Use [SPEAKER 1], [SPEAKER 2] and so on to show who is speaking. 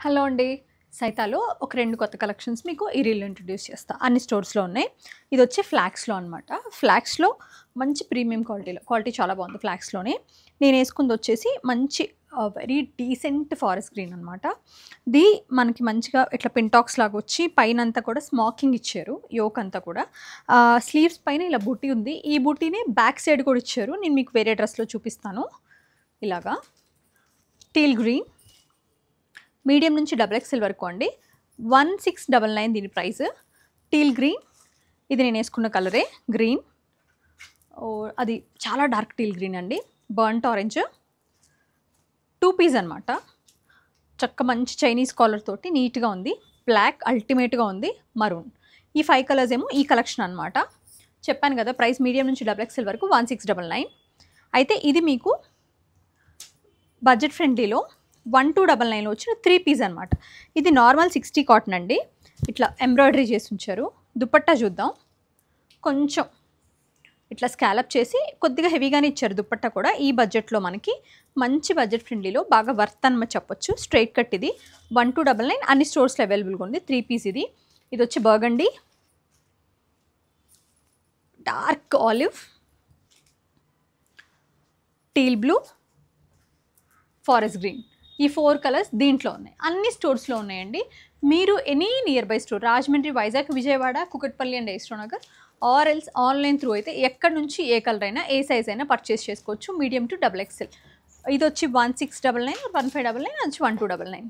[SPEAKER 1] Hello అండి. సైతాలో ఒక 2 కొత్త కలెక్షన్స్ మీకు ఈ రీల్‌లో ఇంట్రొడ్యూస్ చేస్తా. అన్ని స్టోర్స్‌లో ఉన్నాయి. ఇదొచ్చి ఫ్లాక్స్‌లో అనమాట. ఫ్లాక్స్‌లో మంచి ప్రీమియం క్వాలిటీలో. క్వాలిటీ చాలా బాగుంది ఫ్లాక్స్‌లోనే. నేనేసుకుందొచ్చేసి మంచి వెరీ డీసెంట్ ఫారెస్ట్ గ్రీన్ అనమాట. ఇది మనకి మంచిగా ఇట్లా పింటాక్స్ లాగా వచ్చి పైనంతా కూడా స్మాకింగ్ ఇచ్చారు. యోక్ అంతా కూడా. స్లీవ్స్ పైన ఇలా బుటీ ఉంది. ఈ బుటీనే బ్యాక్ సైడ్ కూడా ఇచ్చారు. నేను మీకు వేరే డ్రెస్‌లో చూపిస్తాను. ఇలాగా టీల్ గ్రీన్ మీడియం నుంచి XXL వరకు అండి. 1699 దీని ప్రైస్. టీల్ గ్రీన్ ఇది నేను వేసుకున్న కలరే గ్రీన్. అది చాలా డార్క్ టీల్ గ్రీన్ అండి. బర్న్ట్ ఆరెంజ్ 2 పీస్ అనమాట. చక్క మంచి చైనీస్ కాలర్ తోటి నీట్గా ఉంది. బ్లాక్ అల్టిమేట్గా ఉంది. మరూన్ ఈ 5 కలర్స్ ఏమో ఈ కలెక్షన్ అనమాట. చెప్పాను కదా ప్రైస్ మీడియం నుంచి XXL వరకు 1699. అయితే ఇది మీకు బడ్జెట్ ఫ్రెండ్లీలో 1299లో వచ్చిన 3 పీస్ అనమాట. ఇది నార్మల్ 60 కాటన్ అండి. ఇట్లా ఎంబ్రాయిడరీ చేసి ఉంచారు. దుపట్టా చూద్దాం. కొంచెం ఇట్లా స్కాలప్ చేసి కొద్దిగా హెవీగానే ఇచ్చారు దుపట్టా కూడా. ఈ బడ్జెట్లో మనకి మంచి బడ్జెట్ ఫ్రెండ్లీలో బాగా వర్త్ అని చెప్పొచ్చు. స్ట్రైట్ కట్ ఇది 1299 అన్ని స్టోర్స్లో అవైలబుల్గా ఉంది. 3 పీస్ ఇది. ఇది వచ్చి burgundy, dark olive, teal blue, forest green ఈ 4 కలర్స్ దీంట్లో ఉన్నాయి. అన్ని స్టోర్స్లో ఉన్నాయండి. మీరు any near by store Rajahmundry, Vizag, Vijayawada, Kukatpally and ఎస్ట్రో Nagar or else online through అయితే ఎక్కడి నుంచి ఏ కలర్ అయినా ఏ సైజ్ అయినా పర్చేస్ చేసుకోవచ్చు. Medium to XXL. ఇది వచ్చి 1699, 1599 వచ్చి 1299.